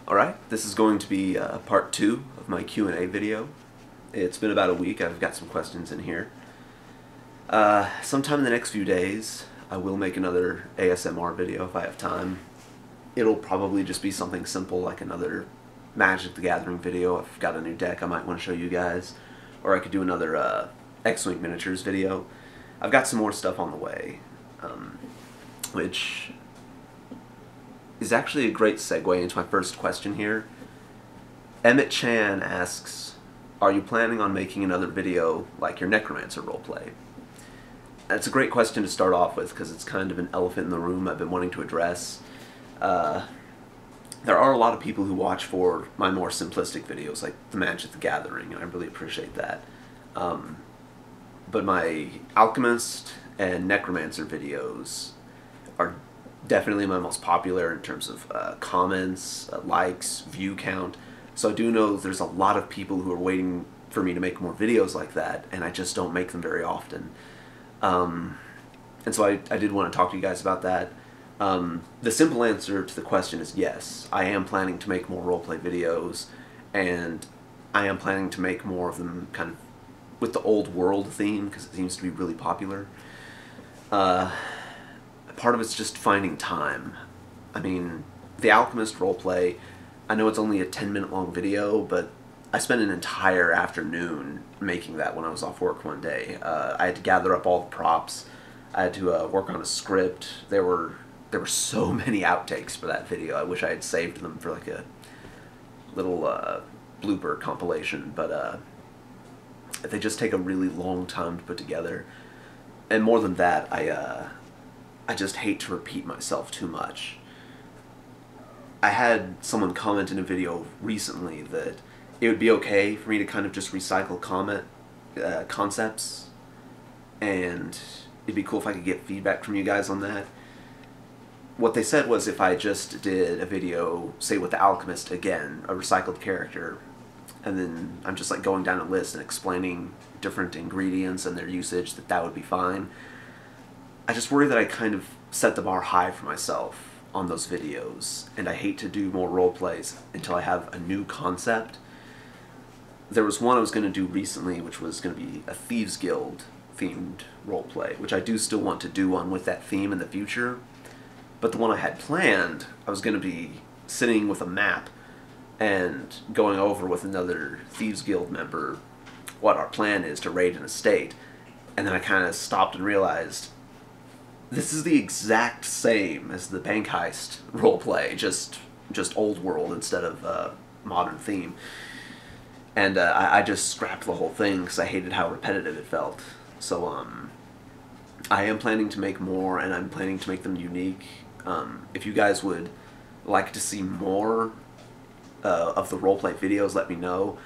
Alright, this is going to be part 2 of my Q&A video. It's been about a week. I've got some questions in here. Sometime in the next few days, I will make another ASMR video if I have time. It'll probably just be something simple like another Magic the Gathering video. I've got a new deck I might want to show you guys. Or I could do another X-Wing miniatures video. I've got some more stuff on the way, which is actually a great segue into my first question here. Emmett Chan asks, are you planning on making another video like your Necromancer roleplay? That's a great question to start off with because it's kind of an elephant in the room I've been wanting to address. There are a lot of people who watch for my more simplistic videos like the Magic the Gathering, and I really appreciate that. But my Alchemist and Necromancer videos are definitely my most popular in terms of comments, likes, view count. So I do know there's a lot of people who are waiting for me to make more videos like that, and I just don't make them very often. And so I did want to talk to you guys about that. The simple answer to the question is yes. I am planning to make more roleplay videos, and I am planning to make more of them kind of with the old world theme, because it seems to be really popular. Part of it's just finding time. I mean, the Alchemist roleplay, I know it's only a 10-minute long video, but I spent an entire afternoon making that when I was off work one day. I had to gather up all the props. I had to work on a script. There were so many outtakes for that video. I wish I had saved them for like a little blooper compilation, but they just take a really long time to put together. And more than that, I just hate to repeat myself too much. I had someone comment in a video recently that it would be okay for me to kind of just recycle concepts, and it'd be cool if I could get feedback from you guys on that. What they said was if I just did a video, say with the Alchemist again, a recycled character, and then I'm just like going down a list and explaining different ingredients and their usage, that would be fine. I just worry that I kind of set the bar high for myself on those videos, and I hate to do more role plays until I have a new concept. There was one I was going to do recently, which was going to be a Thieves Guild themed roleplay, which I do still want to do one with that theme in the future. But the one I had planned, I was going to be sitting with a map and going over with another Thieves Guild member what our plan is to raid an estate. And then I kind of stopped and realized this is the exact same as the bank heist roleplay, just old world instead of modern theme. And I just scrapped the whole thing because I hated how repetitive it felt. So I am planning to make more, and I'm planning to make them unique. If you guys would like to see more of the roleplay videos, let me know.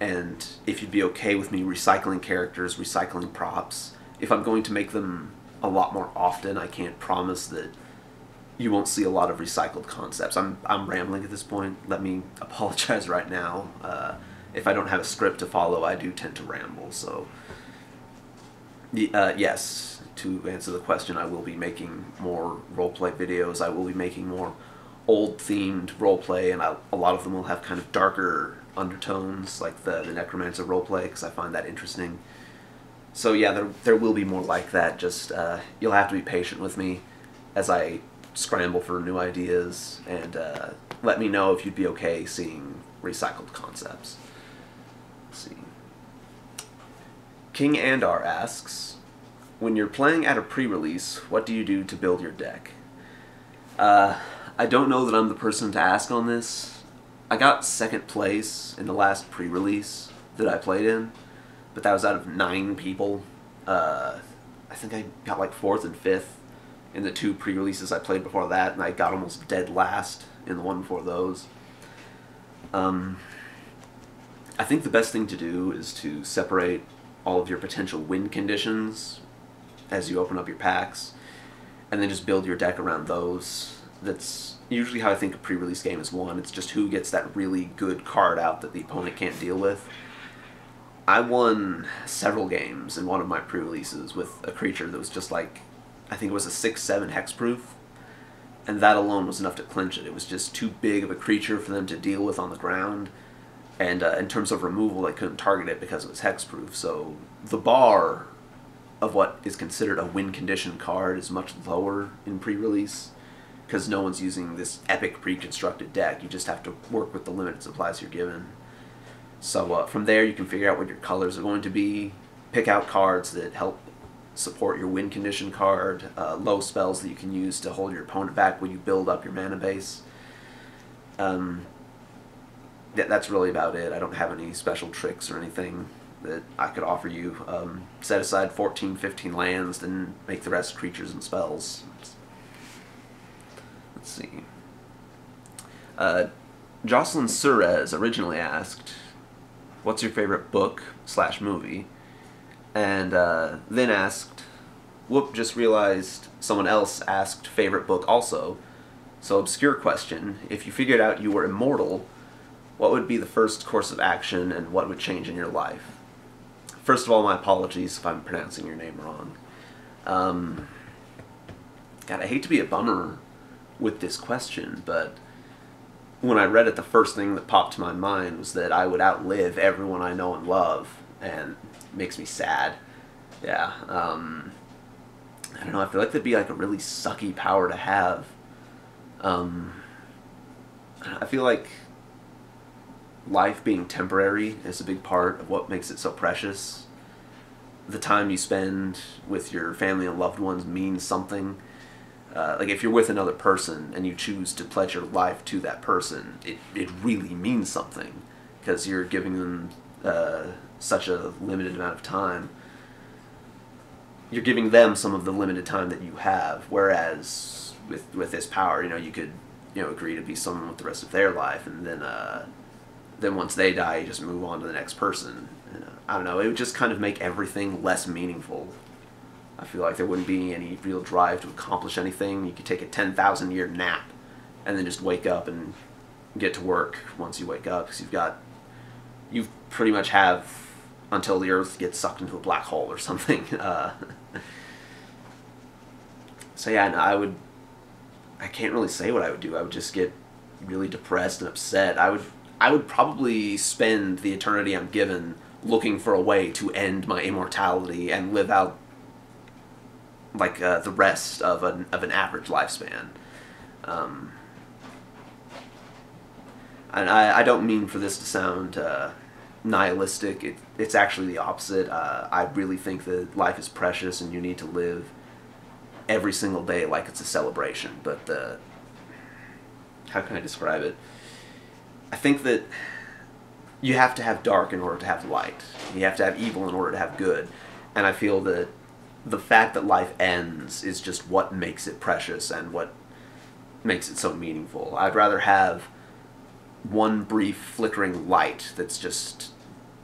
And if you'd be okay with me recycling characters, recycling props, if I'm going to make them a lot more often, I can't promise that you won't see a lot of recycled concepts. I'm rambling at this point. Let me apologize right now. If I don't have a script to follow, I do tend to ramble. So yes, to answer the question, I will be making more roleplay videos. I will be making more old-themed roleplay, and a lot of them will have kind of darker undertones, like the Necromancer roleplay, because I find that interesting. So yeah, there will be more like that. Just you'll have to be patient with me as I scramble for new ideas, and let me know if you'd be okay seeing recycled concepts. Let's see. King Andar asks, when you're playing at a pre-release, what do you do to build your deck? I don't know that I'm the person to ask on this. I got second place in the last pre-release that I played in, but that was out of 9 people. I think I got like 4th and 5th in the 2 pre-releases I played before that, and I got almost dead last in the one before those. I think the best thing to do is to separate all of your potential win conditions as you open up your packs, and then just build your deck around those. That's usually how I think a pre-release game is won. It's just who gets that really good card out that the opponent can't deal with. I won several games in one of my pre-releases with a creature that was just like, I think it was a 6/7 hexproof, and that alone was enough to clinch it. It was just too big of a creature for them to deal with on the ground, and in terms of removal, they couldn't target it because it was hexproof. So the bar of what is considered a win condition card is much lower in pre-release, because no one's using this epic pre-constructed deck. You just have to work with the limited supplies you're given. So from there, you can figure out what your colors are going to be, pick out cards that help support your win condition card, low spells that you can use to hold your opponent back when you build up your mana base. That's really about it. I don't have any special tricks or anything that I could offer you. Set aside 14, 15 lands, then make the rest creatures and spells. Let's see. Jocelyn Surez originally asked, what's your favorite book/movie? And then asked, whoop, just realized someone else asked favorite book also. So obscure question, if you figured out you were immortal, what would be the first course of action and what would change in your life? First of all, my apologies if I'm pronouncing your name wrong. God, I hate to be a bummer with this question, but when I read it, the first thing that popped to my mind was that I would outlive everyone I know and love, and it makes me sad. Yeah, I don't know, I feel like that'd be like a really sucky power to have. I feel like life being temporary is a big part of what makes it so precious. The time you spend with your family and loved ones means something. Like if you're with another person and you choose to pledge your life to that person, it really means something, because you're giving them such a limited amount of time. You're giving them some of the limited time that you have, whereas with this power, you could agree to be someone with the rest of their life, and then once they die, you just move on to the next person. I don't know, it would just kind of make everything less meaningful. I feel like there wouldn't be any real drive to accomplish anything. You could take a 10,000-year nap and then just wake up and get to work once you wake up, because you pretty much have until the Earth gets sucked into a black hole or something. So yeah, no, I can't really say what I would do. I would just get really depressed and upset. I would probably spend the eternity I'm given looking for a way to end my immortality and live out like the rest of an average lifespan. And I don't mean for this to sound nihilistic. It's actually the opposite. I really think that life is precious and you need to live every single day like it's a celebration. But how can I describe it? I think that you have to have dark in order to have light. You have to have evil in order to have good. And I feel that the fact that life ends is just what makes it precious and what makes it so meaningful. I'd rather have one brief flickering light that's just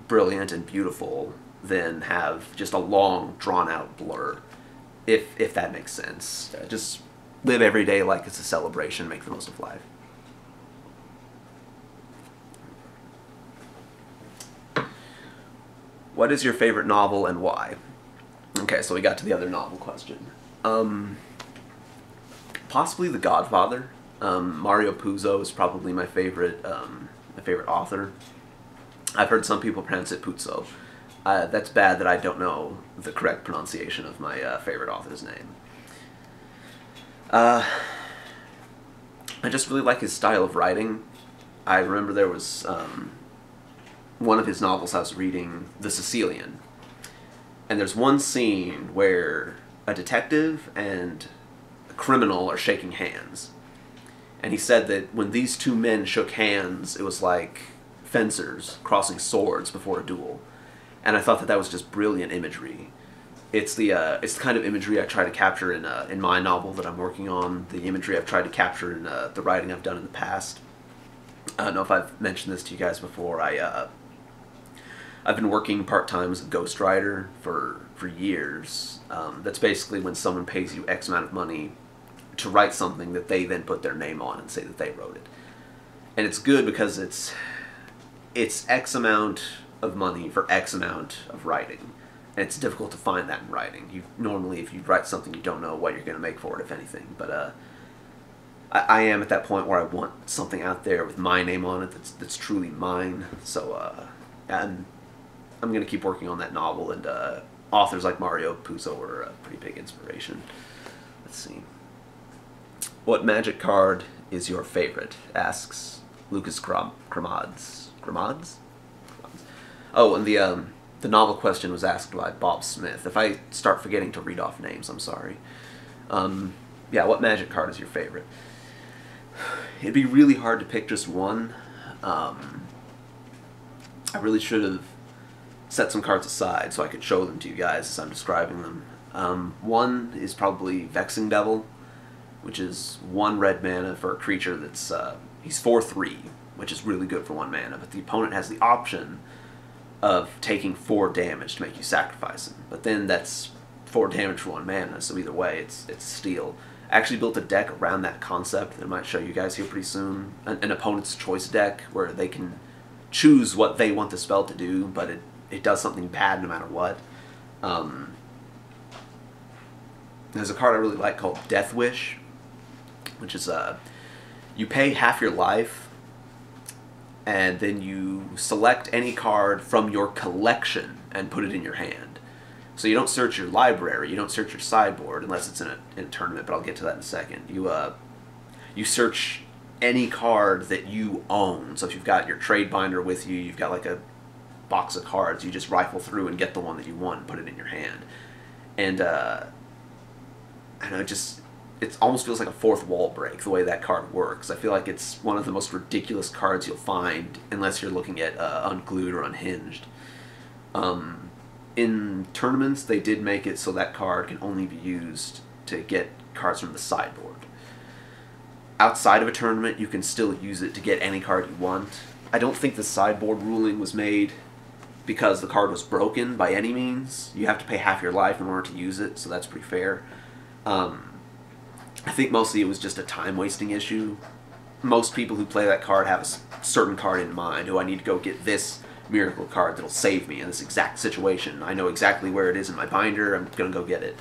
brilliant and beautiful than have just a long, drawn-out blur, if that makes sense. Just live every day like it's a celebration, make the most of life. What is your favorite novel and why? Okay, so we got to the other novel question. Possibly The Godfather. Mario Puzo is probably my favorite author. I've heard some people pronounce it Puzo. That's bad that I don't know the correct pronunciation of my favorite author's name. I just really like his style of writing. I remember there was one of his novels I was reading, The Sicilian. And there's one scene where a detective and a criminal are shaking hands. And he said that when these two men shook hands, it was like fencers crossing swords before a duel. And I thought that was just brilliant imagery. It's the kind of imagery I try to capture in my novel that I'm working on, the imagery I've tried to capture in the writing I've done in the past. I don't know if I've mentioned this to you guys before. I've been working part-time as a ghostwriter for years. That's basically when someone pays you X amount of money to write something that they then put their name on and say that they wrote it. And it's good because it's X amount of money for X amount of writing. And it's difficult to find that in writing. Normally, if you write something, you don't know what you're going to make for it, if anything. But I am at that point where I want something out there with my name on it that's truly mine. So and I'm going to keep working on that novel, and authors like Mario Puzo were a pretty big inspiration. Let's see. What Magic card is your favorite? Asks Lucas Gramads. Gramads? Oh, and the novel question was asked by Bob Smith. If I start forgetting to read off names, I'm sorry. Yeah, what Magic card is your favorite? It'd be really hard to pick just one. I really should have set some cards aside so I could show them to you guys as I'm describing them. One is probably Vexing Devil, which is 1 red mana for a creature that's, he's 4/3, which is really good for 1 mana, but the opponent has the option of taking 4 damage to make you sacrifice him. But then that's 4 damage for 1 mana, so either way, it's steal. I actually built a deck around that concept that I might show you guys here pretty soon. An opponent's choice deck where they can choose what they want the spell to do, but it does something bad no matter what. There's a card I really like called Death Wish, which is you pay half your life, and then you select any card from your collection and put it in your hand. So you don't search your library, you don't search your sideboard, unless it's in a tournament, but I'll get to that in a second. You search any card that you own. So if you've got your trade binder with you, you've got like a box of cards, you just rifle through and get the one that you want and put it in your hand. And I don't know, it almost feels like a fourth wall break the way that card works. I feel like it's one of the most ridiculous cards you'll find unless you're looking at Unglued or Unhinged. In tournaments, they did make it so that card can only be used to get cards from the sideboard. Outside of a tournament, you can still use it to get any card you want. I don't think the sideboard ruling was made because the card was broken by any means. You have to pay half your life in order to use it, so that's pretty fair. I think mostly it was just a time-wasting issue. Most people who play that card have a certain card in mind. Oh, I need to go get this miracle card that'll save me in this exact situation. I know exactly where it is in my binder. I'm going to go get it.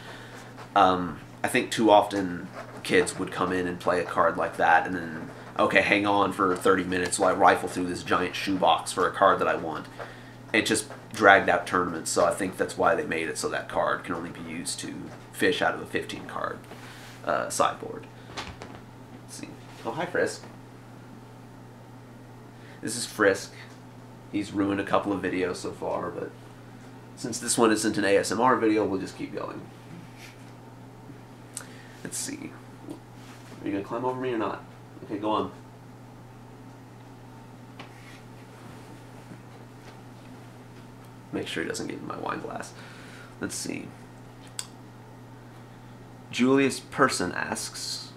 I think too often kids would come in and play a card like that and then, okay, hang on for 30 minutes while I rifle through this giant shoebox for a card that I want. It just dragged out tournaments, so I think that's why they made it so that card can only be used to fish out of a 15-card sideboard. Let's see. Oh, hi, Frisk. This is Frisk. He's ruined a couple of videos so far, but since this one isn't an ASMR video, we'll just keep going. Let's see. Are you going to climb over me or not? Okay, go on. Make sure he doesn't get in my wine glass. Let's see. Julius Person asks,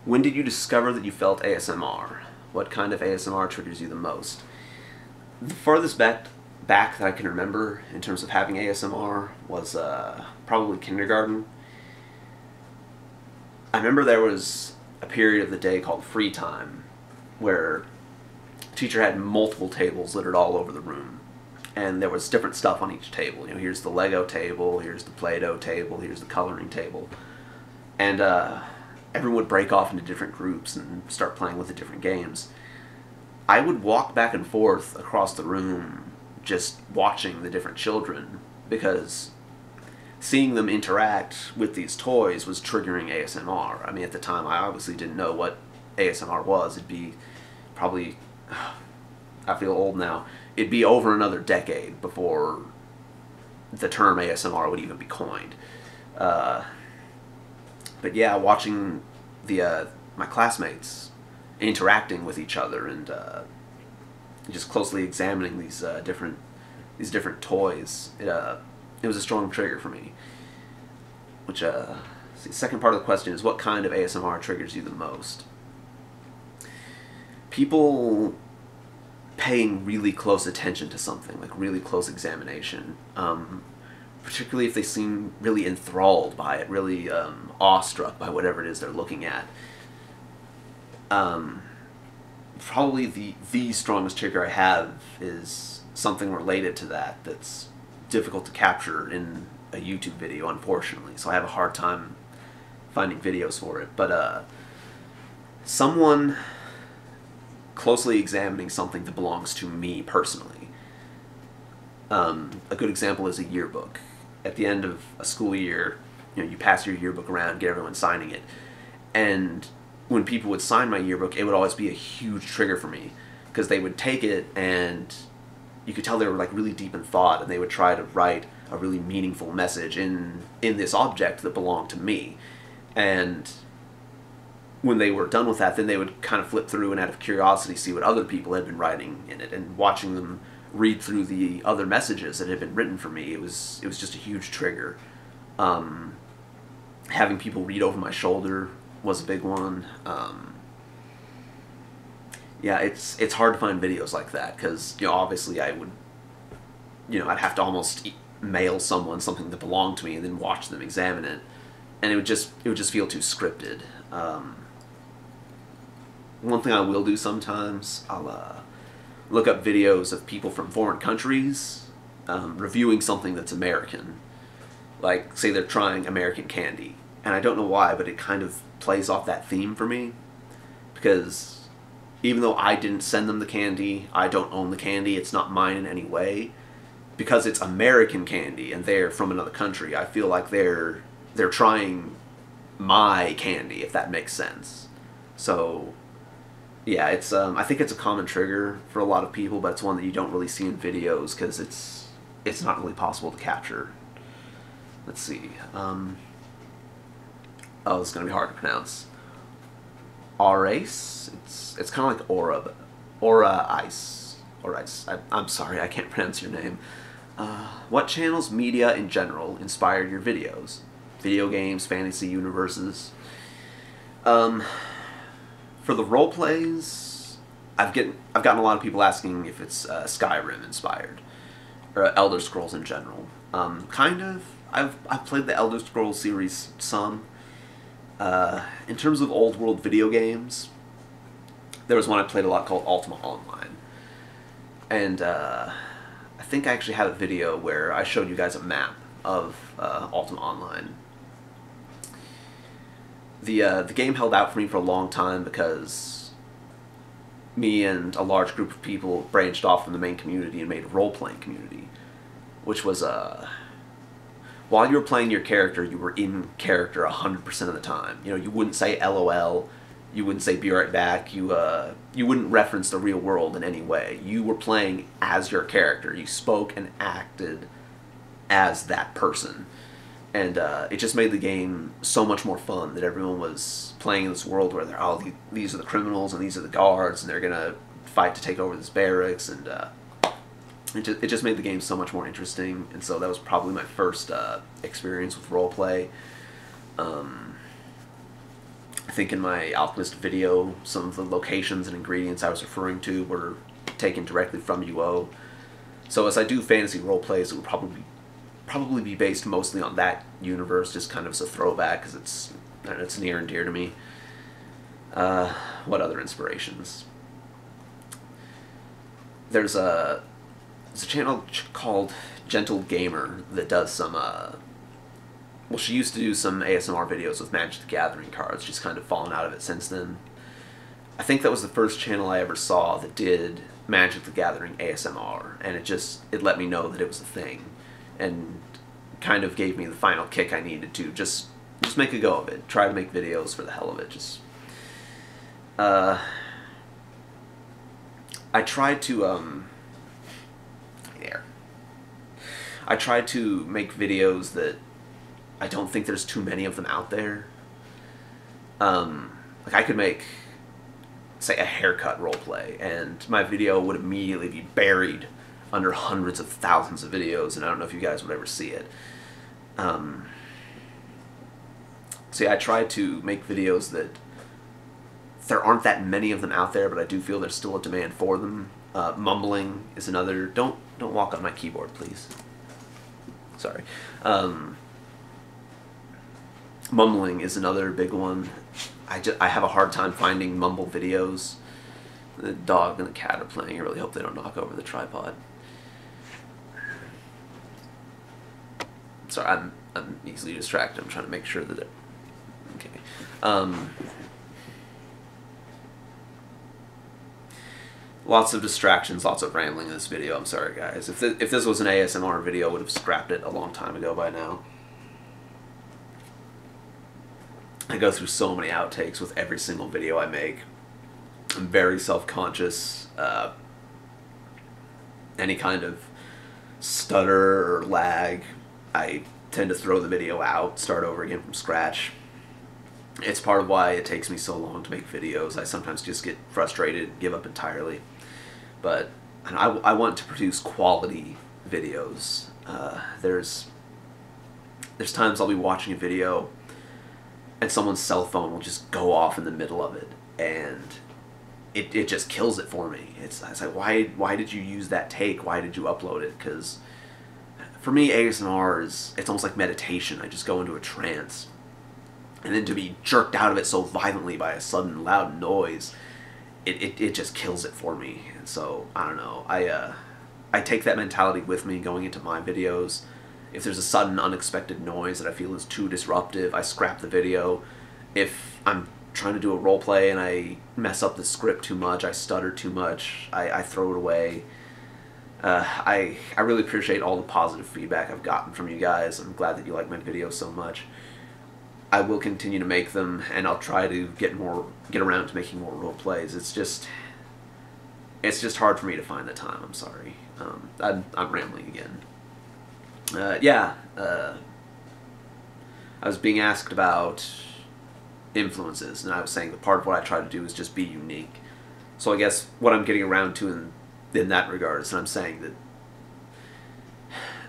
when did you discover that you felt ASMR? What kind of ASMR triggers you the most? The farthest back that I can remember in terms of having ASMR was probably kindergarten. I remember there was a period of the day called free time where the teacher had multiple tables littered all over the room. And there was different stuff on each table. You know, here's the Lego table, here's the Play-Doh table, here's the coloring table. And everyone would break off into different groups and start playing with the different games. I would walk back and forth across the room just watching the different children because seeing them interact with these toys was triggering ASMR. I mean, at the time, I obviously didn't know what ASMR was. It'd be probably, I feel old now, it'd be over another decade before the term ASMR would even be coined. But yeah, watching my classmates interacting with each other and just closely examining these different toys, it was a strong trigger for me. Which the second part of the question is, what kind of ASMR triggers you the most? People paying really close attention to something, like really close examination, particularly if they seem really enthralled by it, really awestruck by whatever it is they're looking at. Probably the strongest trigger I have is something related to that that's difficult to capture in a YouTube video, unfortunately, so I have a hard time finding videos for it. But someone closely examining something that belongs to me personally. A good example is a yearbook. At the end of a school year, you pass your yearbook around, get everyone signing it. And when people would sign my yearbook, it would always be a huge trigger for me, because they would take it and you could tell they were like really deep in thought, and they would try to write a really meaningful message in this object that belonged to me. And when they were done with that, then they would kind of flip through and out of curiosity see what other people had been writing in it, and watching them read through the other messages that had been written for me, it was just a huge trigger. Having people read over my shoulder was a big one. Yeah, it's hard to find videos like that, because obviously I would, I'd have to almost mail someone something that belonged to me and then watch them examine it, and it would just feel too scripted. One thing I will do sometimes, I'll look up videos of people from foreign countries reviewing something that's American. Like, say they're trying American candy. And I don't know why, but it kind of plays off that theme for me. Because even though I didn't send them the candy, I don't own the candy, it's not mine in any way, because it's American candy and they're from another country, I feel like they're trying my candy, if that makes sense. So yeah, it's I think it's a common trigger for a lot of people, but it's one that you don't really see in videos because it's not really possible to capture. Let's see. Oh, this is gonna be hard to pronounce. Aurace. It's kind of like Aura Ice. I'm sorry, I can't pronounce your name. What channels, media in general, inspired your videos? Video games, fantasy universes. For the role plays, I've gotten a lot of people asking if it's Skyrim inspired, or Elder Scrolls in general. Kind of. I've played the Elder Scrolls series some. In terms of old world video games, there was one I played a lot called Ultima Online, and I think I actually had a video where I showed you guys a map of Ultima Online. The game held out for me for a long time because me and a large group of people branched off from the main community and made a role-playing community, which was while you were playing your character, you were in character 100% of the time. You wouldn't say LOL, you wouldn't say be right back, you wouldn't reference the real world in any way. You were playing as your character. You spoke and acted as that person. And it just made the game so much more fun that everyone was playing in this world where these are the criminals and these are the guards and they're gonna fight to take over this barracks, and it just made the game so much more interesting. And so that was probably my first experience with roleplay. I think in my Alchemist video, some of the locations and ingredients I was referring to were taken directly from UO. So as I do fantasy roleplays, it would probably be based mostly on that universe, just kind of as a throwback, because it's near and dear to me. What other inspirations? There's a channel called Gentle Gamer that does some, well, she used to do some ASMR videos with Magic the Gathering cards. She's kind of fallen out of it since then. I think that was the first channel I ever saw that did Magic the Gathering ASMR, and it let me know that it was a thing, and kind of gave me the final kick I needed to just make a go of it. Try to make videos for the hell of it. I tried to I tried to make videos that I don't think there's too many of them out there. Like I could make, say, a haircut roleplay, and my video would immediately be buried under hundreds of thousands of videos, and I don't know if you guys would ever see it. See, I try to make videos that there aren't that many of them out there, but I do feel there's still a demand for them. Mumbling is another. Don't walk on my keyboard, please. Sorry. Mumbling is another big one. I have a hard time finding mumble videos. The dog and the cat are playing. I really hope they don't knock over the tripod. Sorry, I'm easily distracted. I'm trying to make sure that it... Okay. Lots of distractions, lots of rambling in this video. I'm sorry, guys. If this was an ASMR video, I would have scrapped it a long time ago by now. I go through so many outtakes with every single video I make. I'm very self-conscious. Any kind of stutter or lag, I tend to throw the video out, start over again from scratch. It's part of why it takes me so long to make videos. I sometimes just get frustrated, give up entirely. But I want to produce quality videos. There's times I'll be watching a video and someone's cell phone will just go off in the middle of it, and it just kills it for me. It's like, why did you use that take? Why did you upload it? Because for me, ASMR it's almost like meditation. I just go into a trance. And then to be jerked out of it so violently by a sudden loud noise, it just kills it for me. And so, I don't know, I take that mentality with me going into my videos. If there's a sudden unexpected noise that I feel is too disruptive, I scrap the video. If I'm trying to do a role play and I mess up the script too much, I stutter too much, I throw it away. I really appreciate all the positive feedback I've gotten from you guys. I'm glad that you like my videos so much. I will continue to make them, and I'll try to get around to making more role plays. It's just hard for me to find the time. I'm sorry. I'm rambling again. I was being asked about influences, and I was saying that part of what I try to do is just be unique. So I guess what I'm getting around to in that regard is that I'm saying that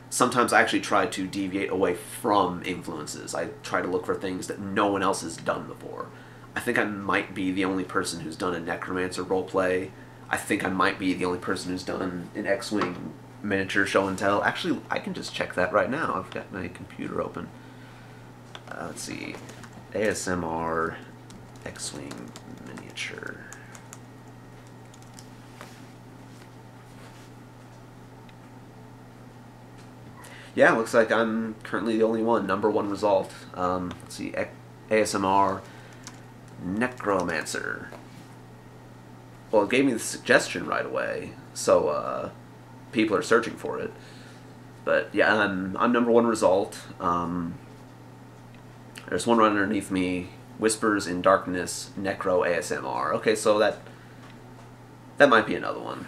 sometimes I actually try to deviate away from influences. I try to look for things that no one else has done before. I think I might be the only person who's done a necromancer roleplay. I think I might be the only person who's done an X-Wing miniature show and tell. Actually, I can just check that right now. I've got my computer open. Let's see. ASMR X-Wing miniature. Yeah, looks like I'm currently the only one. #1 result. Let's see. ASMR Necromancer. Well, it gave me the suggestion right away, so people are searching for it. But yeah, I'm #1 result. There's one right underneath me. Whispers in Darkness Necro ASMR. Okay, so that might be another one.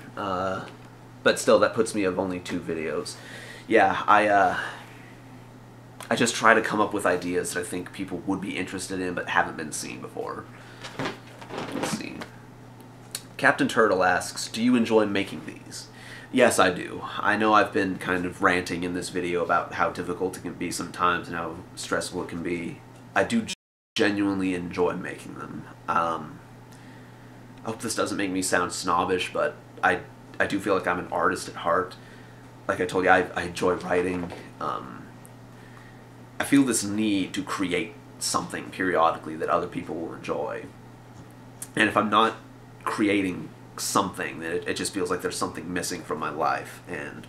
But still, that puts me of only 2 videos. Yeah, I just try to come up with ideas that I think people would be interested in but haven't been seen before. Let's see. Captain Turtle asks, do you enjoy making these? Yes, I do. I know I've been kind of ranting in this video about how difficult it can be sometimes and how stressful it can be. I do genuinely enjoy making them. I hope this doesn't make me sound snobbish, but I do feel like I'm an artist at heart. Like I told you, I enjoy writing. I feel this need to create something periodically that other people will enjoy. And if I'm not creating something, then it just feels like there's something missing from my life. And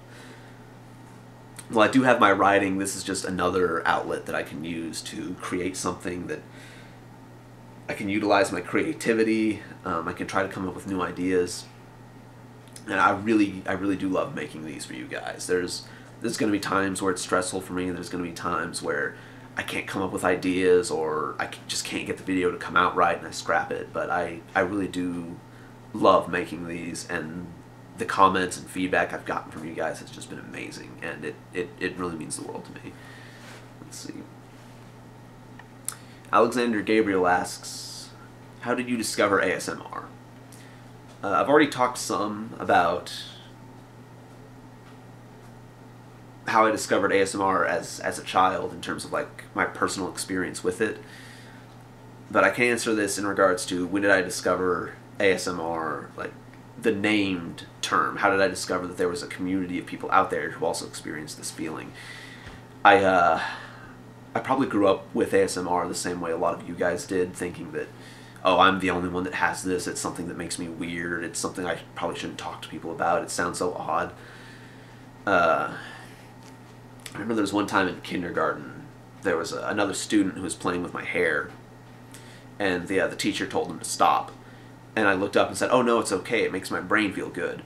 while I do have my writing, this is just another outlet that I can use to create something that I can utilize my creativity. I can try to come up with new ideas. And I really do love making these for you guys. There's going to be times where it's stressful for me. There's going to be times where I can't come up with ideas, or I just can't get the video to come out right and I scrap it. But I really do love making these, and the comments and feedback I've gotten from you guys has just been amazing, and it really means the world to me. Let's see. Alexander Gabriel asks, how did you discover ASMR? I've already talked some about how I discovered ASMR as a child in terms of like my personal experience with it. But I can answer this in regards to when did I discover ASMR, like the named term. How did I discover that there was a community of people out there who also experienced this feeling? I probably grew up with ASMR the same way a lot of you guys did, thinking that, oh, I'm the only one that has this, it's something that makes me weird, it's something I probably shouldn't talk to people about, it sounds so odd. I remember there was one time in kindergarten, there was another student who was playing with my hair, and the teacher told him to stop. And I looked up and said, "Oh no, it's okay. It makes my brain feel good."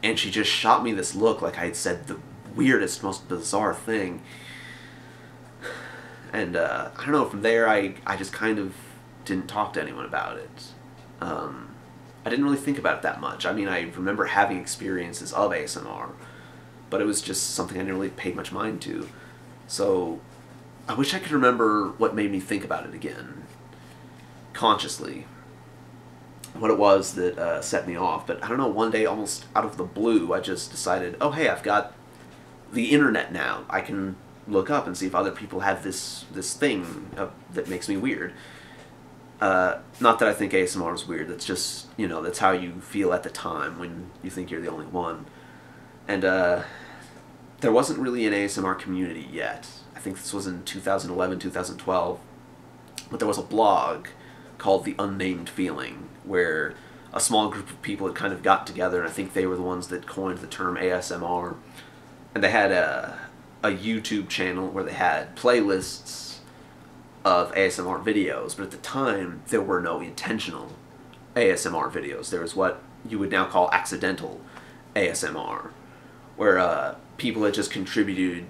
And she just shot me this look like I had said the weirdest, most bizarre thing. And I don't know, from there I just kind of didn't talk to anyone about it. I didn't really think about it that much. I mean, I remember having experiences of ASMR, but it was just something I didn't really pay much mind to. So I wish I could remember what made me think about it again, consciously. What it was that set me off. But I don't know, one day, almost out of the blue, I just decided, oh hey, I've got the internet now. I can look up and see if other people have this thing that makes me weird. Not that I think ASMR is weird, that's just, you know, that's how you feel at the time when you think you're the only one. And there wasn't really an ASMR community yet. I think this was in 2011, 2012. But there was a blog called The Unnamed Feeling, where a small group of people had kind of got together, and I think they were the ones that coined the term ASMR. And they had a YouTube channel where they had playlists of ASMR videos, but at the time there were no intentional ASMR videos. There was what you would now call accidental ASMR, where people had just contributed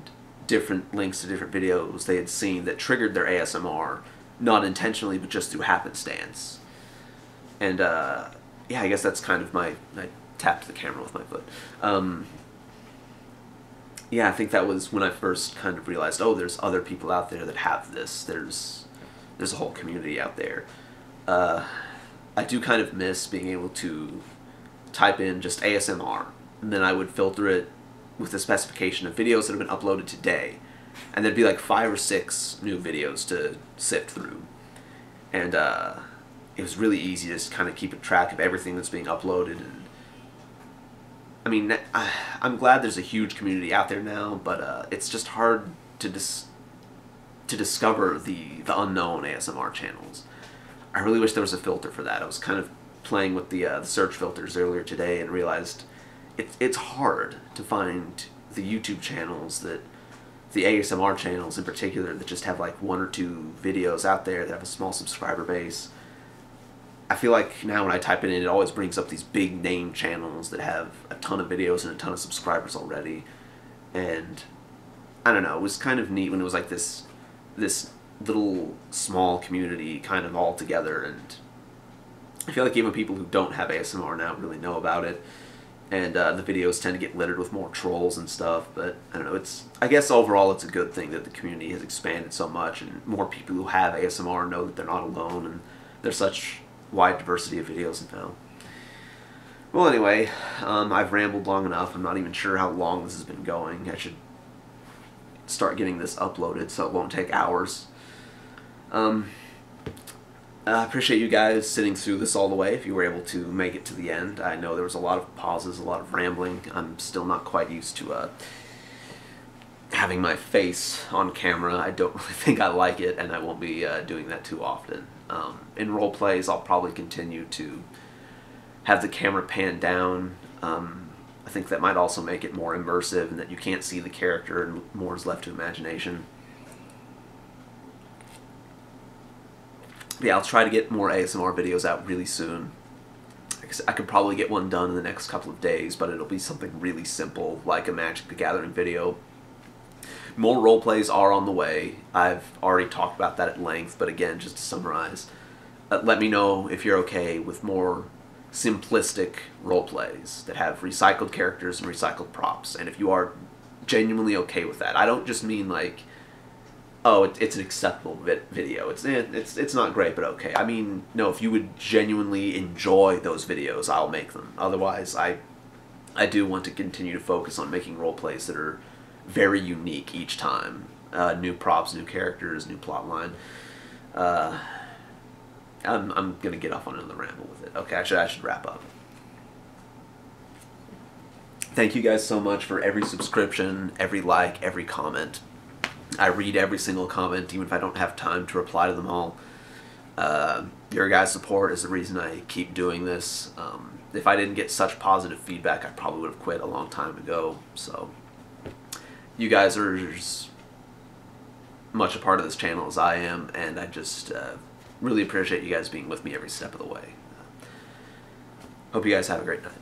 different links to different videos they had seen that triggered their ASMR, not intentionally, but just through happenstance. And yeah, I guess that's kind of I tapped the camera with my foot. Yeah, I think that was when I first kind of realized, oh, there's other people out there that have this. There's a whole community out there. I do kind of miss being able to type in just ASMR, and then I would filter it with the specification of videos that have been uploaded today. And there'd be like 5 or 6 new videos to sift through. And it was really easy to just kind of keep a track of everything that's being uploaded. And I mean, I'm glad there's a huge community out there now, but it's just hard to discover the unknown ASMR channels. I really wish there was a filter for that. I was kind of playing with the search filters earlier today and realized it's hard to find the YouTube channels the ASMR channels in particular that just have like 1 or 2 videos out there that have a small subscriber base. I feel like now when I type it in, it always brings up these big name channels that have a ton of videos and a ton of subscribers already. And I don't know, it was kind of neat when it was like this little small community kind of all together. And I feel like even people who don't have ASMR now really know about it. And the videos tend to get littered with more trolls and stuff. But I don't know, I guess overall it's a good thing that the community has expanded so much and more people who have ASMR know that they're not alone and there's such wide diversity of videos now. Well, anyway, I've rambled long enough. I'm not even sure how long this has been going. I should start getting this uploaded so it won't take hours. I appreciate you guys sitting through this all the way if you were able to make it to the end. I know there was a lot of pauses, a lot of rambling. I'm still not quite used to having my face on camera. I don't really think I like it, and I won't be doing that too often. In role plays, I'll probably continue to have the camera pan down. I think that might also make it more immersive and that you can't see the character and more is left to imagination. But yeah, I'll try to get more ASMR videos out really soon. I could probably get one done in the next couple of days, but it'll be something really simple, like a Magic the Gathering video. More roleplays are on the way. I've already talked about that at length, but again, just to summarize, let me know if you're okay with more simplistic roleplays that have recycled characters and recycled props, and if you are genuinely okay with that. I don't just mean like, oh, it's an acceptable video. It's not great, but okay. I mean, no, if you would genuinely enjoy those videos, I'll make them. Otherwise, I do want to continue to focus on making roleplays that are very unique each time. New props, new characters, new plotline. I'm gonna get off on another ramble with it. Okay, I should wrap up. Thank you guys so much for every subscription, every like, every comment. I read every single comment, even if I don't have time to reply to them all. Your guys' support is the reason I keep doing this. If I didn't get such positive feedback, I probably would have quit a long time ago. So, you guys are as much a part of this channel as I am, and I just really appreciate you guys being with me every step of the way. Hope you guys have a great night.